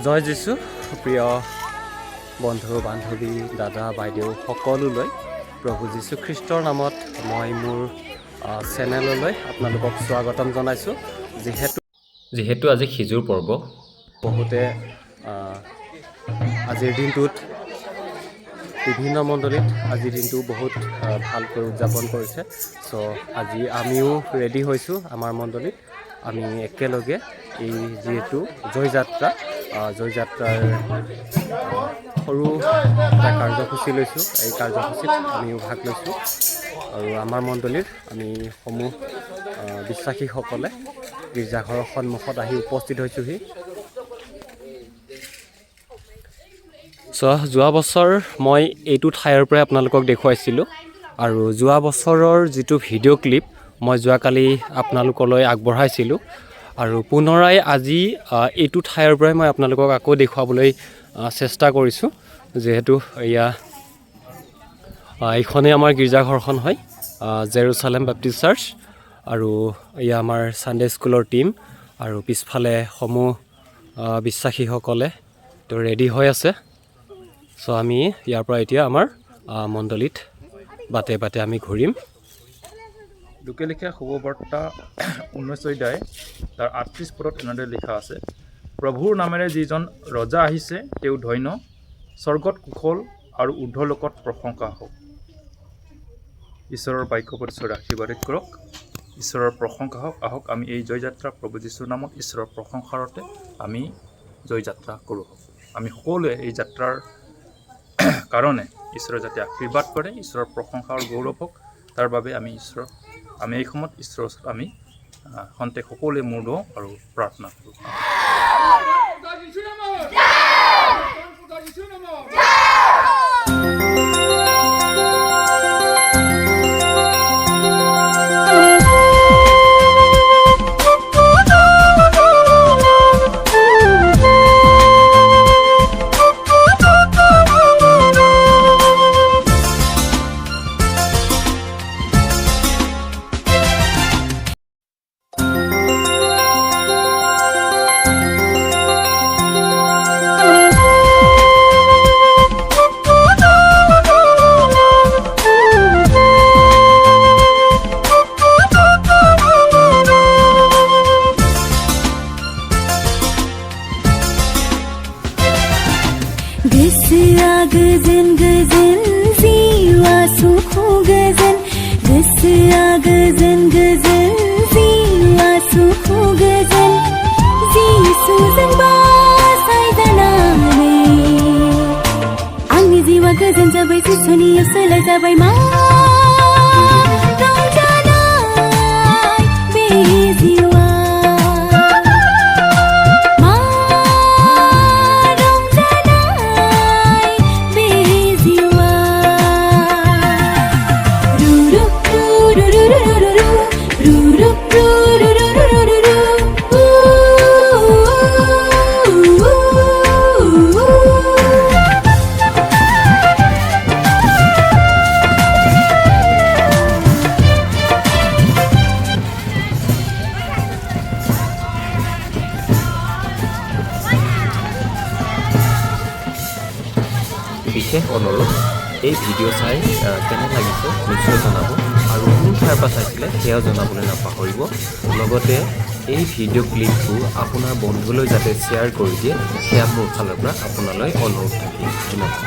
জয় যীশু প্ৰিয় বন্ধু বান্ধৱী দাদা বাইদেউ সকলোলৈ প্ৰভু যীশু খ্ৰীষ্টৰ নামত মই মোৰ চেনেললৈ আপোনালোকক স্বাগতম জনাইছোঁ। যিহেতু আজি সিজুৰ পৰ্ব, বহুতে আজিৰ দিনটোত বিভিন্ন মণ্ডলীত আজিৰ দিনটো বহুত ভালকৈ উদযাপন কৰিছে। চ' আজি আমিও ৰেডি হৈছোঁ আমাৰ মণ্ডলীত। আমি একেলগে এই যিহেতু জয়যাত্ৰাৰ সৰু এটা কাৰ্যসূচী লৈছোঁ। এই কাৰ্যসূচীত আমিও ভাগ লৈছোঁ আৰু আমাৰ মণ্ডলীৰ আমি সমূহ বিশ্বাসীসকলে গীৰ্জাঘৰৰ সন্মুখত আহি উপস্থিত হৈছোঁহি। যোৱা বছৰ মই এইটো ঠাইৰ পৰাই আপোনালোকক দেখুৱাইছিলোঁ আৰু যোৱা বছৰৰ যিটো ভিডিঅ' ক্লিপ মই যোৱাকালি আপোনালোকলৈ আগবঢ়াইছিলোঁ আৰু পুনৰাই আজি এইটো ঠাইৰ পৰাই মই আপোনালোকক আকৌ দেখুৱাবলৈ চেষ্টা কৰিছোঁ। যিহেতু এইখনেই আমাৰ গীৰ্জাঘৰখন হয়, জেৰুচালেম বেপ্টিষ্ট চাৰ্চ, আৰু এয়া আমাৰ ছানডে স্কুলৰ টীম আৰু পিছফালে সমূহ বিশ্বাসীসকলে তো ৰেডি হৈ আছে। চ' আমি ইয়াৰ পৰা এতিয়া আমাৰ মণ্ডলীত বাটে বাটে আমি ঘূৰিম। লোকে লিখা শুভবাৰ্তা 19 অধ্যায় তাৰ 38 পদত এনেদৰে লিখা আছে, প্ৰভুৰ নামেৰে যিজন ৰজা আহিছে তেওঁ ধন্য, স্বৰ্গত কুশল আৰু ঊৰ্ধ্বলোকত প্ৰশংসা হওক। ঈশ্বৰৰ বাক্যপদ ঈশ্বৰে আশীৰ্বাদিত কৰক। ঈশ্বৰৰ প্ৰশংসা হওক। আহক আমি এই জয়যাত্ৰা প্ৰভু যীশুৰ নামত ঈশ্বৰৰ প্ৰশংসাৰতে আমি জয়যাত্ৰা কৰোঁ। আমি সকলোৱে এই যাত্ৰাৰ কাৰণে ঈশ্বৰে যাতে আশীৰ্বাদ কৰে, ঈশ্বৰৰ প্ৰশংসা আৰু গৌৰৱ হওক, তাৰ বাবে আমি এই সময়ত ঈশ্বৰৰ ওচৰত আমি খন্তেক সকলোৱে মূৰ দিওঁ আৰু প্ৰাৰ্থনা কৰোঁ। गोजोन जाबाय जिसुनियाव सोलाय जाबाय मा रंजानाय बे जिउआ मा रंजानाय बे जिउआ रु रु रु रु रु रु रु रु रु বিশেষ অনুৰোধ, এই ভিডিঅ' চাই কেনে লাগিছে নিশ্চয় জনাব আৰু কোন ঠাইৰ পৰা চাইছিলে সেয়াও জনাবলৈ নাপাহৰিব। লগতে এই ভিডিঅ' ক্লিপটো আপোনাৰ বন্ধুলৈ যাতে শ্বেয়াৰ কৰি দিয়ে, সেয়া মোৰ ফালৰ পৰা আপোনালৈ অনুৰোধ থাকিল। ধন্যবাদ।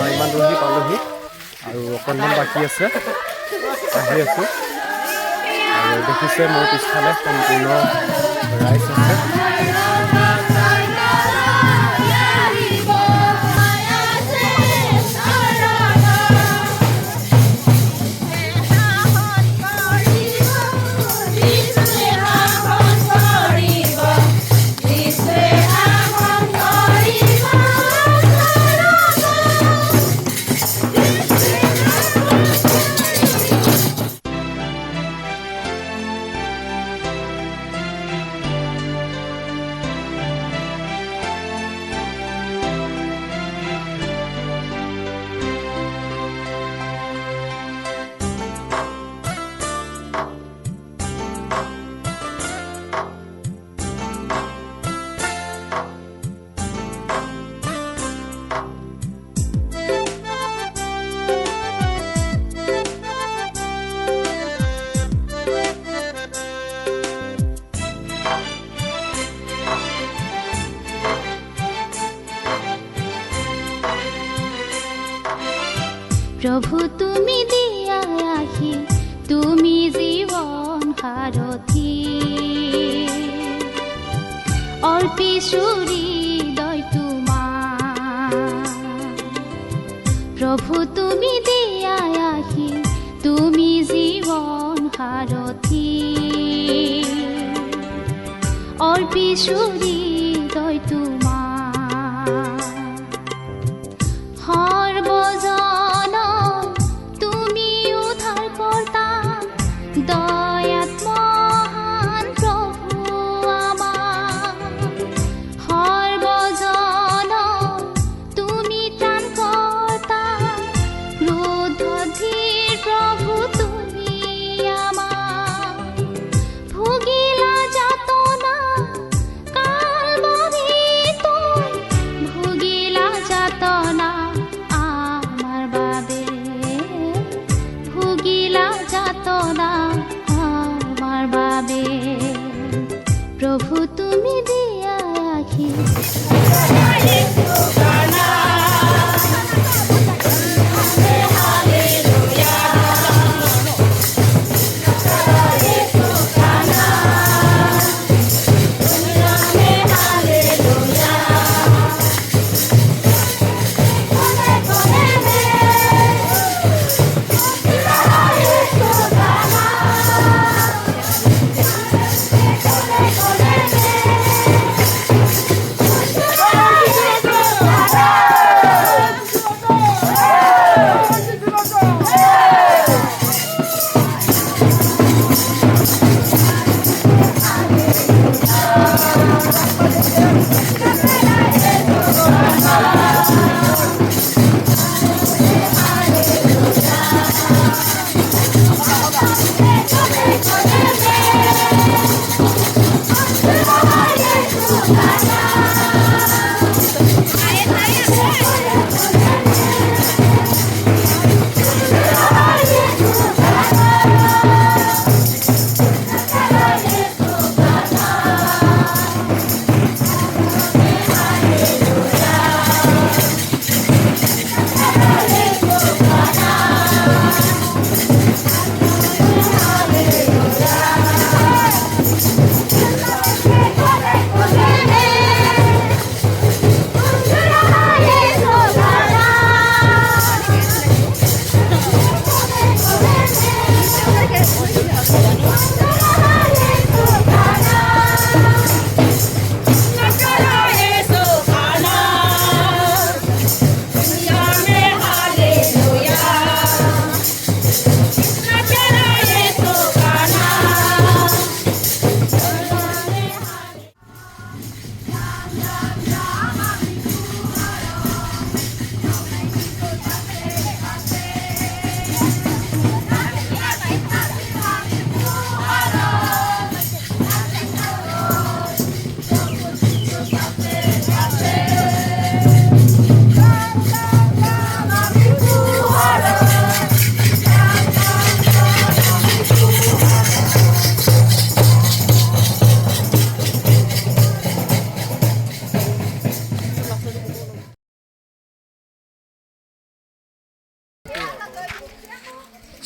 ইমান দূৰহি পালোহি আৰু অকণমান বাকী আছে আহি আছোঁ আৰু দেখিছে মোৰ পিছফালে সম্পূৰ্ণ ৰাইজ আছে प्रभु तुमी दिया आखि तुमी जीवन सारथी अर्पिसुरी दय तुमार प्रभु तुमी दिया आखि तुमी जीवन सारथी अर्पिसुरी दय तुमार সর্বজন তুমি উদ্ধার কর্তা দয়াত মহান প্রভু আমার সর্বজন তুমি ত্রাণ কর্তা ক্রোধধীর প্রভু তুমি আমার ভুগিলা যাতনা কাল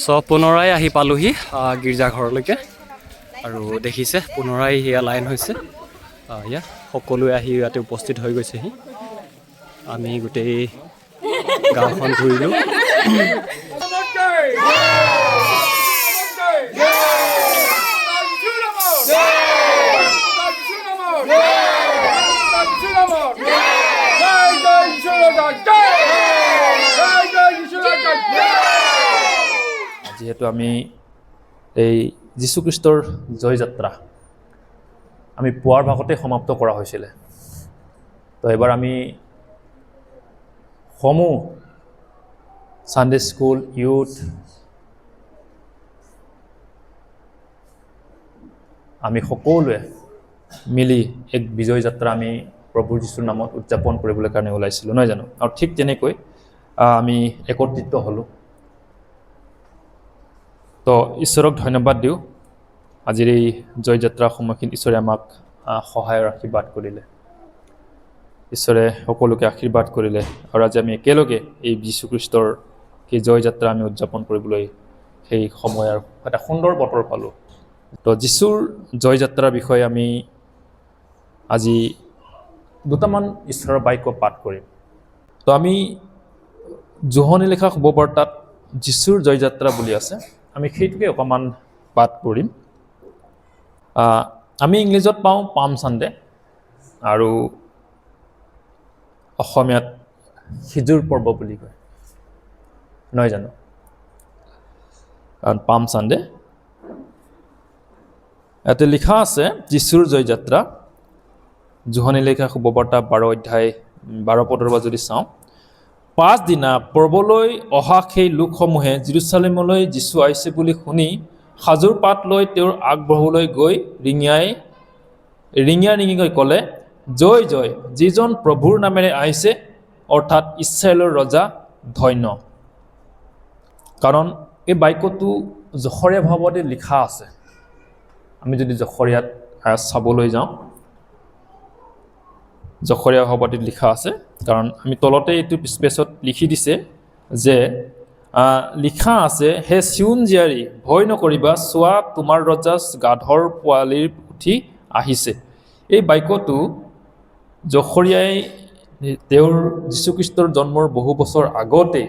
পুনৰাই আহি পালোহি গীৰ্জাঘৰলৈকে আৰু দেখিছে পুনৰাই সেয়া লাইন হৈছে ইয়াত সকলোৱে আহি ইয়াতে উপস্থিত হৈ গৈছেহি আমি গোটেই গাঁওখন ঘূৰিলোঁ যিহেতু আমি এই যীশুখ্ৰীষ্টৰ জয় যাত্ৰা আমি পুৱাৰ ভাগতে সমাপ্ত কৰা হৈছিলে তো এবাৰ আমি সমূহ সানডে স্কুল ইউথ আমি সকলোৱে মিলি এক বিজয় যাত্ৰা আমি প্ৰভু যীশুৰ নামত উদযাপন কৰিবলৈ কাৰণে ওলাইছিলোঁ নহয় জানো আৰু ঠিক তেনেকৈ আমি একত্ৰিত হ'লোঁ তো ঈশ্বৰক ধন্যবাদ দিওঁ আজিৰ এই জয় যাত্ৰাৰ সময়খিনিত ঈশ্বৰে আমাক সহায়ৰ আশীৰ্বাদ কৰিলে ঈশ্বৰে সকলোকে আশীৰ্বাদ কৰিলে আৰু আজি আমি একেলগে এই যীশুখ্ৰীষ্টৰ সেই জয় যাত্ৰা আমি উদযাপন কৰিবলৈ সেই সময় আৰু এটা সুন্দৰ বতৰ পালোঁ তো যীশুৰ জয় যাত্ৰাৰ বিষয়ে আমি আজি দুটামান ঈশ্বৰৰ বাক্য পাঠ কৰিম তো আমি জোহনী লিখা শুভবাৰ্তাত যীশুৰ জয় যাত্ৰা বুলি আছে আমি সেইটোকে অকণমান পাঠ কৰিম আমি ইংলিছত পাওঁ পাম চানডে আৰু অসমীয়াত সিজুৰ পৰ্ব বুলি কয় নহয় জানো কাৰণ পাম চানডে ইয়াতে লিখা আছে যীশুৰ জয় যাত্ৰা জোহনী লিখা শুভবাৰ্তা 12 অধ্যায় 12 পদৰ পৰা যদি চাওঁ পাছদিনা পৰ্বলৈ অহা সেই লোকসমূহে জেৰুজালেমলৈ যীশু আহিছে বুলি শুনি সাজুৰ পাত লৈ তেওঁৰ আগবঢ়লৈ গৈ ৰিঙিয়াই ক'লে জয় জয় যিজন প্ৰভুৰ নামেৰে আহিছে অৰ্থাৎ ইছৰাইলৰ ৰজা ধন্য কাৰণ এই বাক্যটো জখৰীয়া ভাৱতে লিখা আছে আমি যদি জখৰীয়াত চাবলৈ যাওঁ জখৰীয়া ভাৱতে লিখা আছে কাৰণ আমি তলতে এইটো স্পেচত লিখি দিছে যে লিখা আছে হে চিউন জীয়াৰী ভয় নকৰিবা চোৱা তোমাৰ ৰজা গাধৰ পোৱালিৰ উঠি আহিছে এই বাক্যটো জখৰীয়াই তেওঁৰ যীশুখ্ৰীষ্টৰ জন্মৰ বহু বছৰ আগতে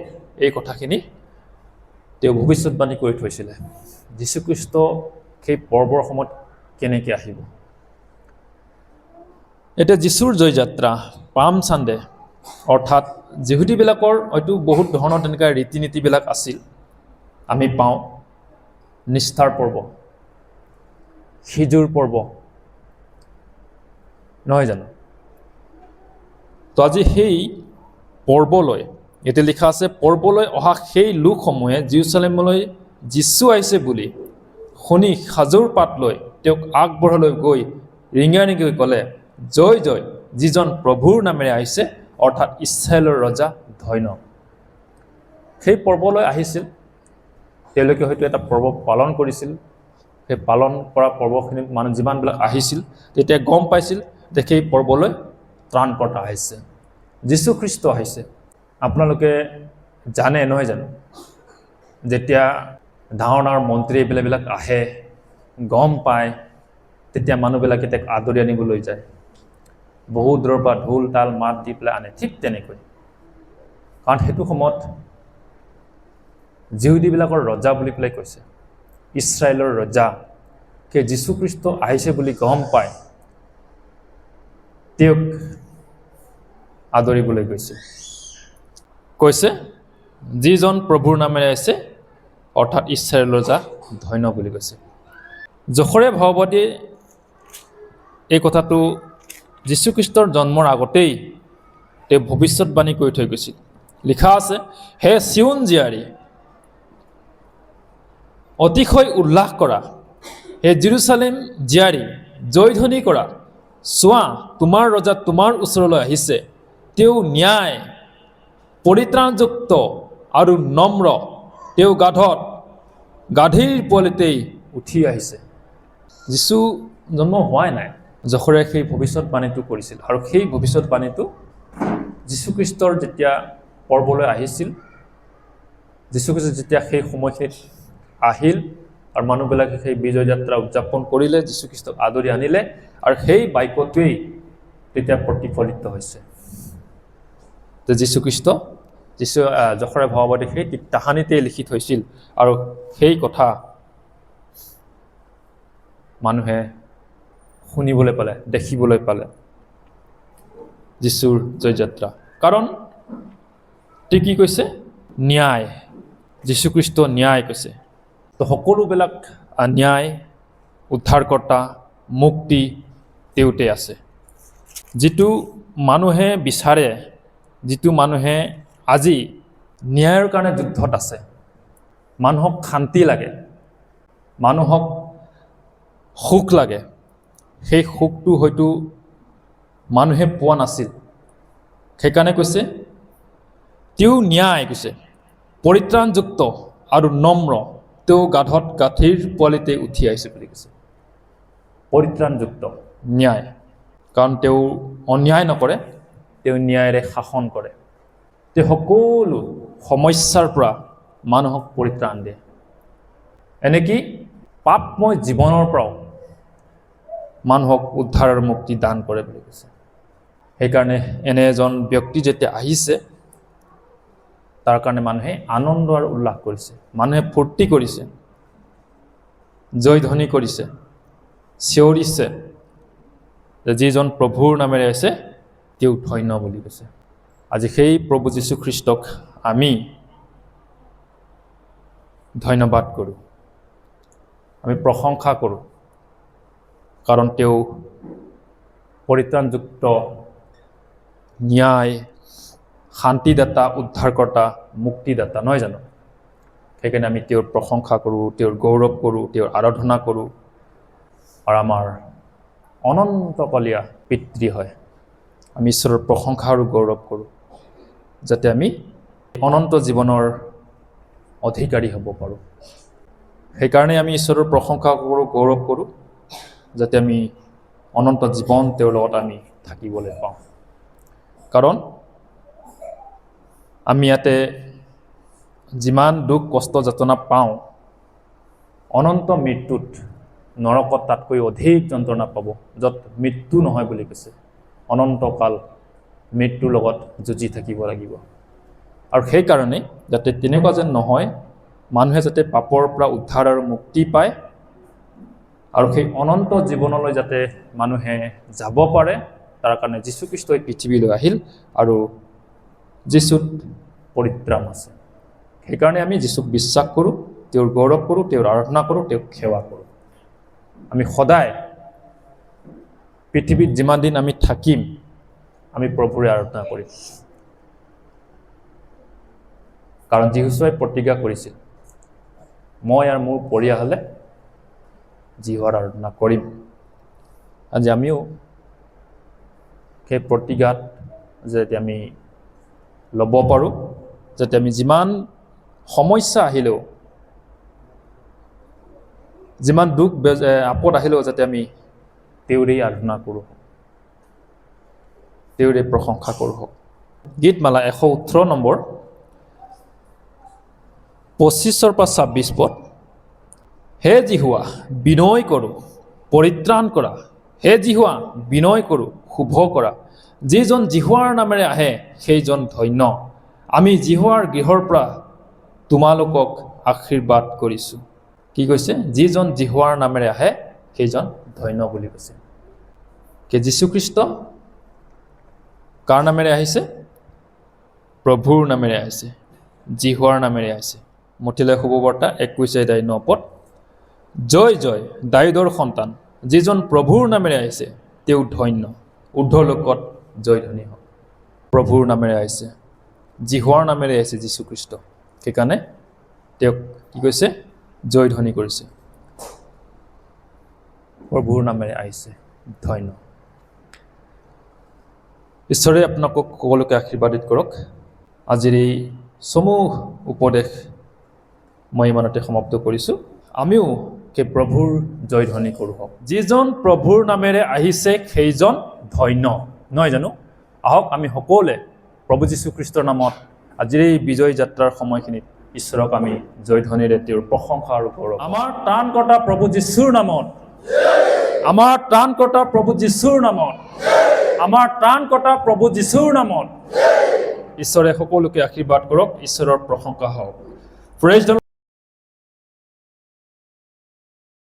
এই কথাখিনি তেওঁ ভৱিষ্যতবাণী কৰি থৈছিলে যীশুখ্ৰীষ্ট সেই পৰ্বৰ সময়ত কেনেকৈ আহিব এতিয়া যীশুৰ জয় যাত্ৰা পাম চানডে অৰ্থাৎ যিহুদীবিলাকৰ হয়তো বহুত ধৰণৰ তেনেকুৱা ৰীতি নীতিবিলাক আছিল আমি পাওঁ নিষ্ঠাৰ পৰ্ব সিজুৰ পৰ্ব নহয় জানো তো আজি সেই পৰ্বলৈ এতিয়া লিখা আছে পৰ্বলৈ অহা সেই লোকসমূহে জেৰুজালেমলৈ যীশু আহিছে বুলি শুনি সাজুৰ পাত লৈ তেওঁক আগবঢ়লৈ গৈ ৰিঙিয়াই ক'লে জয় জয় যিজন প্ৰভুৰ নামেৰে আহিছে অৰ্থাৎ ইছৰাইলৰ ৰজা ধন্য সেই পৰ্বলৈ আহিছিল তেওঁলোকে হয়তো এটা পৰ্ব পালন কৰিছিল সেই পালন কৰা পৰ্বখিনিত মানুহ যিমানবিলাক আহিছিল তেতিয়া গম পাইছিল যে সেই পৰ্বলৈ ত্ৰাণকৰ্তা আহিছে যীশুখ্ৰীষ্ট আহিছে আপোনালোকে জানে নহয় জানো যেতিয়া ডাঙৰ ডাঙৰ মন্ত্ৰী এইবিলাক আহে গম পায় তেতিয়া মানুহবিলাকে তেওঁক আদৰি আনিবলৈ যায় বহুত দূৰৰ পৰা ঢোল তাল মাত দি পেলাই আনে ঠিক তেনেকৈ কাৰণ সেইটো সময়ত যিহুদীবিলাকৰ ৰজা বুলি পেলাই কৈছে ইছৰাইলৰ ৰজা সেই যীশুখ্ৰীষ্ট আহিছে বুলি গম পায় তেওঁক আদৰিবলৈ কৈছে যিজন প্ৰভুৰ নামেৰে আহিছে অৰ্থাৎ ইছৰাইলৰ ৰজা ধন্য বুলি কৈছে জখৰীয়া ভাৱবাদীয়ে এই কথাটো যীশুখ্ৰীষ্টৰ জন্মৰ আগতেই তেওঁ ভৱিষ্যতবাণী কৰি থৈ গৈছিল লিখা আছে হে চিউন জীয়াৰী অতিশয় উল্লাস কৰা হে জেৰুজালেম জীয়াৰী জয়ধ্বনি কৰা চোৱা তোমাৰ ৰজা তোমাৰ ওচৰলৈ আহিছে তেওঁ ন্যায় পৰিত্ৰাণযুক্ত আৰু নম্ৰ তেওঁ গাধীৰ পোৱালিতেই উঠি আহিছে যীশু জন্ম হোৱাই নাই জখৰীয়াই সেই ভৱিষ্যতবাণীটো কৰিছিল আৰু সেই ভৱিষ্যতবাণীটো যীশুখ্ৰীষ্টৰ যেতিয়া পৰ্বলৈ আহিছিল যীশুখ্ৰীষ্ট যেতিয়া সেই সময়খিনিত আহিল আৰু মানুহবিলাকে সেই বিজয় যাত্ৰা উদযাপন কৰিলে, যীশুখ্ৰীষ্টক আদৰি আনিলে আৰু সেই বাক্যটোৱেই তেতিয়া প্ৰতিফলিত হৈছে যে যীশুখ্ৰীষ্ট যশৰে ভাৱবাদী সেই তাহানিতেই লিখি থৈছিল আৰু সেই কথা মানুহে শুনিবলৈ পালে, দেখিবলৈ পালে যীশুৰ জয়যাত্ৰা। কাৰণ তেওঁ কি কৈছে? ন্যায়, যীশুখ্ৰীষ্ট ন্যায় কৈছে। তো সকলোবিলাক ন্যায়, উদ্ধাৰকৰ্তা, মুক্তি তেওঁতে আছে। যিটো মানুহে বিচাৰে, যিটো মানুহে আজি ন্যায়ৰ কাৰণে যুদ্ধত আছে, মানুহক শান্তি লাগে, মানুহক সুখ লাগে, সেই সুখটো হয়তো মানুহে পোৱা নাছিল। সেইকাৰণে কৈছে তেওঁ ন্যায় কৈছে, পৰিত্ৰাণযুক্ত আৰু নম্ৰ, তেওঁ গাধত গাঁঠিৰ পোৱালিতে উঠি আহিছে বুলি কৈছে। পৰিত্ৰাণযুক্ত, ন্যায়, কাৰণ তেওঁ অন্যায় নকৰে, তেওঁ ন্যায়েৰে শাসন কৰে। তেওঁ সকলো সমস্যাৰ পৰা মানুহক পৰিত্ৰাণ দিয়ে, এনেকি পাপময় জীৱনৰ পৰাও মানুহক উদ্ধাৰ আৰু মুক্তি দান কৰে বুলি কৈছে। সেইকাৰণে এনে এজন ব্যক্তি যেতিয়া আহিছে, তাৰ কাৰণে মানুহে আনন্দ আৰু উল্লাস কৰিছে, মানুহে ফূৰ্তি কৰিছে, জয়ধ্বনি কৰিছে, চিঞৰিছে যে যিজন প্ৰভুৰ নামেৰে আছে তেওঁ ধন্য বুলি কৈছে। আজি সেই প্ৰভু যীশুখ্ৰীষ্টক আমি ধন্যবাদ কৰোঁ, আমি প্ৰশংসা কৰোঁ, কাৰণ তেওঁ পৰিত্ৰাণযুক্ত, ন্যায়, শান্তিদাতা, উদ্ধাৰকৰ্তা, মুক্তিদাতা, নহয় জানো? সেইকাৰণে আমি তেওঁৰ প্ৰশংসা কৰোঁ, তেওঁৰ গৌৰৱ কৰোঁ, তেওঁৰ আৰাধনা কৰোঁ আৰু আমাৰ অনন্তকালীয়া পিতৃ হয়। আমি ঈশ্বৰৰ প্ৰশংসা আৰু গৌৰৱ কৰোঁ যাতে আমি অনন্ত জীৱনৰ অধিকাৰী হ'ব পাৰোঁ। সেইকাৰণে আমি ঈশ্বৰৰ প্ৰশংসা কৰোঁ, গৌৰৱ কৰোঁ, যাতে আমি অনন্ত জীৱন তেওঁৰ লগত আমি থাকিবলৈ পাওঁ। কাৰণ আমি ইয়াতে যিমান দুখ কষ্ট যাতনা পাওঁ, অনন্ত মৃত্যুত নৰকত তাতকৈ অধিক যন্ত্ৰণা পাব, য'ত মৃত্যু নহয় বুলি কৈছে। অনন্তকাল মৃত্যুৰ লগত যুঁজি থাকিব লাগিব। আৰু সেইকাৰণে যাতে তেনেকুৱা যেন নহয়, মানুহে যাতে পাপৰ পৰা উদ্ধাৰ আৰু মুক্তি পায় আৰু সেই অনন্ত জীৱনলৈ যাতে মানুহে যাব পাৰে, তাৰ কাৰণে যীশুখ্ৰীষ্টই পৃথিৱীলৈ আহিল আৰু যীশুত পৰিত্ৰাণ আছে। সেইকাৰণে আমি যীশুক বিশ্বাস কৰোঁ, তেওঁৰ গৌৰৱ কৰোঁ, তেওঁৰ আৰাধনা কৰোঁ, তেওঁক সেৱা কৰোঁ। আমি সদায় পৃথিৱীত যিমান দিন আমি থাকিম, আমি প্ৰভুৰে আৰাধনা কৰিম। কাৰণ যীশুৱে প্ৰতিজ্ঞা কৰিছিল, মই আৰু মোৰ পৰিয়ালে যীশুৰ আৰাধনা কৰিম। আজি আমিও সেই প্ৰতিজ্ঞাত যাতে আমি ল'ব পাৰোঁ, যাতে আমি যিমান সমস্যা আহিলেও, যিমান দুখ আপদ আহিলেও যাতে আমি তেওঁৰেই আৰাধনা কৰোঁ, তেওঁৰে প্ৰশংসা কৰোঁ। গীতমালা 118 নম্বৰ 25 পৰা 26 পদ। হে জিহুৱা বিনয় কৰোঁ, পৰিত্ৰাণ কৰা, হে জিহুৱা বিনয় কৰোঁ, শুভ কৰা, যিজন জিহুৱাৰ নামেৰে আহে সেইজন ধন্য। আমি জিহুৱাৰ গৃহৰ পৰা তোমালোকক আশীৰ্বাদ কৰিছোঁ। কি কৈছে? যিজন জিহুৱাৰ নামেৰে আহে সেইজন ধন্য বুলি কৈছে। কি যীশুখ্ৰীষ্ট কাৰ নামেৰে আহিছে? প্ৰভুৰ নামেৰে আহিছে, জিহুৱাৰ নামেৰে আহিছে। মথিলে শুভবাৰ্তা 21:9 পদ। জয় জয় দাউদৰ সন্তান, যিজন প্ৰভুৰ নামেৰে আহিছে তেওঁ ধন্য, ঊৰ্ধ্বলোকত জয়ধ্বনি হওক। প্ৰভুৰ নামেৰে আহিছে, জিহুৱাৰ নামেৰে আহিছে যীশুখ্ৰীষ্ট, সেইকাৰণে তেওঁক কি কৈছে? জয়ধ্বনি কৰিছে। প্ৰভুৰ নামেৰে আহিছে, ধন্য। ঈশ্বৰে আপোনালোকক সকলোকে আশীৰ্বাদিত কৰক। আজিৰ এই সমূহ উপদেশ মই ইমানতে সমাপ্ত কৰিছোঁ। আমিও সেই প্ৰভুৰ জয়ধ্বনি কৰোঁ হওক। যিজন প্ৰভুৰ নামেৰে আহিছে সেইজন ধন্য, নহয় জানো? আহক আমি সকলোৱে প্ৰভু যীশুখ্ৰীষ্টৰ নামত আজিৰ এই বিজয় যাত্ৰাৰ সময়খিনিত ঈশ্বৰক আমি জয়ধ্বনিৰে তেওঁৰ প্ৰশংসা আৰু গৌৰৱ। আমাৰ ত্ৰাণকৰ্তা প্ৰভু যীশুৰ নামত, আমাৰ ত্ৰাণকৰ্তা প্ৰভু যীশুৰ নামত, আমাৰ ত্ৰাণকৰ্তা প্ৰভু যীশুৰ নামত ঈশ্বৰে সকলোকে আশীৰ্বাদ কৰক। ঈশ্বৰৰ প্ৰশংসা হওক। Praise the